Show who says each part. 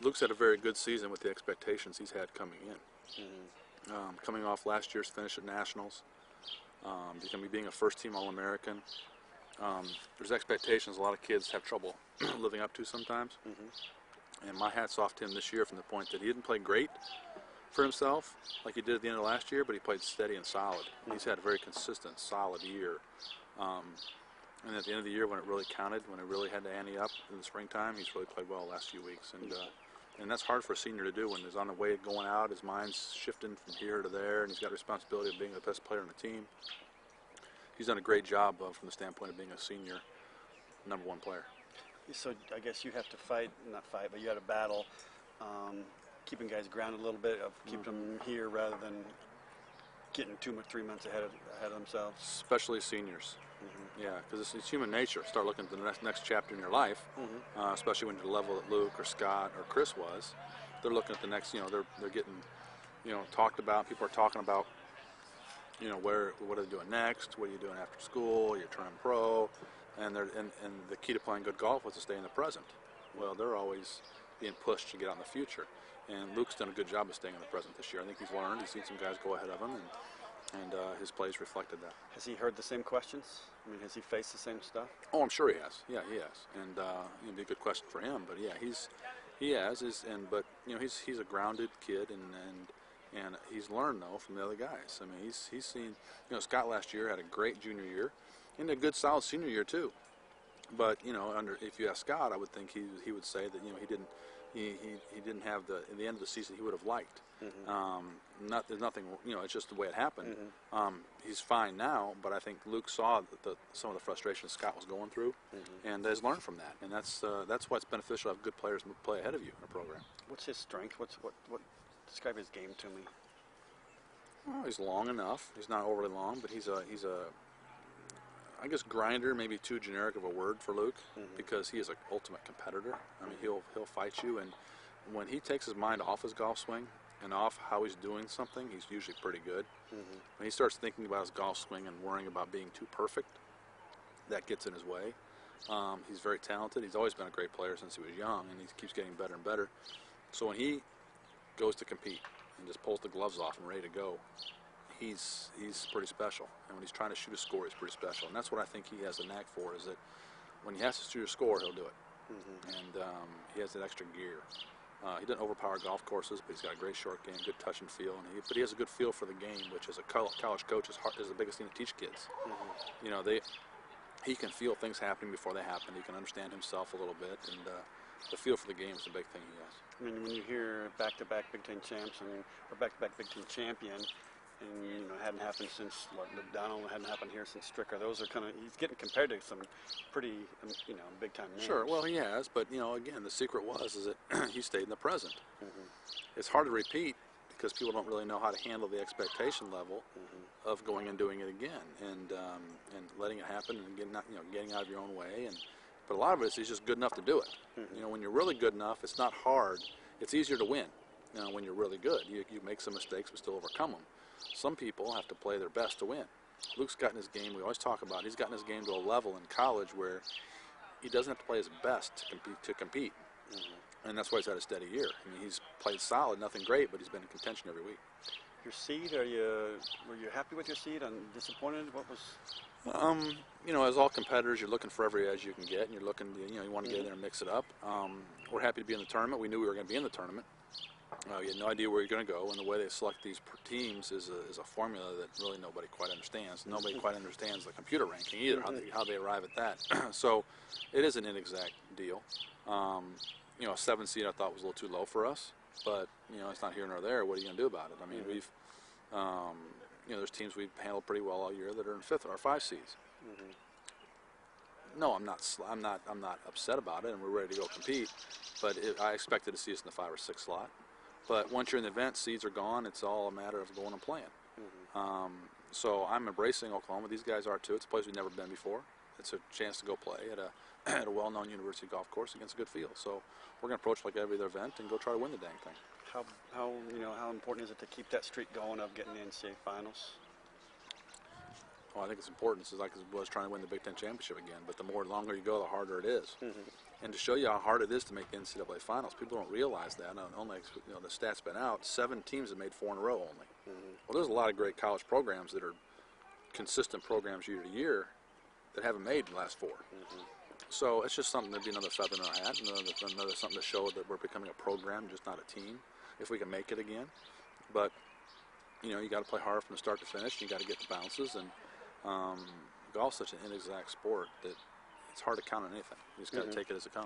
Speaker 1: Luke's had a very good season with the expectations he's had coming in. Coming off last year's finish at Nationals, being a first-team All-American. There's expectations a lot of kids have trouble living up to sometimes. And my hat's off to him this year from the point that he didn't play great for himself like he did at the end of last year, but he played steady and solid. He's had a very consistent, solid year. And at the end of the year, when it really counted, when it really had to ante up in the springtime, he's really played well the last few weeks. And that's hard for a senior to do when he's on the way of going out, his mind's shifting from here to there, and he's got responsibility of being the best player on the team. He's done a great job from the standpoint of being a senior #1 player.
Speaker 2: So I guess you have to not fight, but you had to battle, keeping guys grounded a little bit, of keeping them here rather than getting 3 months ahead of themselves.
Speaker 1: Especially seniors. Yeah, because it's human nature. Start looking at the next chapter in your life, especially when you're the level that Luke or Scott or Chris was. They're looking at the next. They're getting, talked about. People are talking about, what are they doing next? What are you doing after school? You're turning pro, and the key to playing good golf was to stay in the present. Well, they're always being pushed to get out in the future, and Luke's done a good job of staying in the present this year. I think he's learned. He's seen some guys go ahead of him, and his plays reflected that.
Speaker 2: Has he heard the same questions? I mean, has he faced the same stuff?
Speaker 1: Oh, I'm sure he has. Yeah, he has, and it'd be a good question for him. But yeah, he has. But he's a grounded kid, and he's learned though from the other guys. I mean, he's seen. Scott last year had a great junior year, and a good solid senior year too. But if you ask Scott, I would think he would say that he didn't have in the end of the season he would have liked. There's nothing, it's just the way it happened. He's fine now, but I think Luke saw some of the frustration Scott was going through, and has learned from that. And that's why it's beneficial to have good players play ahead of you in a program.
Speaker 2: What's his strength? What describe his game to me?
Speaker 1: Well, he's long enough. He's not overly long, but he's a I guess grinder may be too generic of a word for Luke, because he is an ultimate competitor. I mean, he'll fight you, and when he takes his mind off his golf swing and off how he's doing something, he's usually pretty good. When he starts thinking about his golf swing and worrying about being too perfect, that gets in his way. He's very talented. He's always been a great player since he was young, and he keeps getting better and better. So when he goes to compete and just pulls the gloves off and ready to go, he's pretty special. And when he's trying to shoot a score, he's pretty special. And that's what I think he has a knack for, is that when he has to shoot a score, he'll do it. And he has that extra gear. He doesn't overpower golf courses, but he's got a great short game, good touch and feel. But he has a good feel for the game, which as a college coach is the biggest thing to teach kids. He can feel things happening before they happen. He can understand himself a little bit, and the feel for the game is a big thing he has.
Speaker 2: I mean, when you hear back-to-back Big Ten champs or back-to-back Big Ten champion, and it hadn't happened since Donald, hadn't happened here since Stricker. Those are he's getting compared to some pretty big time names.
Speaker 1: Sure, well he has, but again, the secret is that he stayed in the present. It's hard to repeat because people don't really know how to handle the expectation level of going and doing it again, and letting it happen and getting out of your own way. But a lot of it is just good enough to do it. When you're really good enough, it's not hard. It's easier to win. When you're really good, you make some mistakes but still overcome them. Some people have to play their best to win. Luke's gotten his game, we always talk about, he's gotten his game to a level in college where he doesn't have to play his best to compete. And that's why he's had a steady year. I mean, he's played solid, nothing great, but he's been in contention every week.
Speaker 2: Your seed, were you happy with your seed? Disappointed? What was?
Speaker 1: As all competitors, you're looking for every edge you can get, and you're looking, you want to get in there and mix it up. We're happy to be in the tournament. We knew we were going to be in the tournament. You had no idea where you're going to go, and the way they select these teams is a formula that really nobody quite understands. Nobody quite understands the computer ranking either, how they arrive at that. So it is an inexact deal. A 7 seed I thought was a little too low for us, but it's not here nor there. What are you going to do about it? I mean, we've there's teams we've handled pretty well all year that are in 5th or 5 seeds. No, I'm not upset about it, and we're ready to go compete. But I expected to see us in the 5 or 6 slot. But once you're in the event, seeds are gone. It's all a matter of going and playing. So I'm embracing Oklahoma. These guys are too. It's a place we've never been before. It's a chance to go play at a well-known university golf course against a good field. So we're going to approach like every other event and go try to win the dang thing.
Speaker 2: How important is it to keep that streak going of getting the NCAA finals?
Speaker 1: Well, I think it's important. It's like it was trying to win the Big Ten championship again. But the longer you go, the harder it is. And to show you how hard it is to make the NCAA finals, people don't realize that. Only, the stats been out. 7 teams have made 4 in a row only. Well, there's a lot of great college programs that are consistent programs year to year that haven't made the last 4. So it's just something to be another feather in our hat, another something to show that we're becoming a program, just not a team, if we can make it again. But you got to play hard from the start to finish. You got to get the bounces, and golf's such an inexact sport that it's hard to count on anything. You just got to take it as it comes.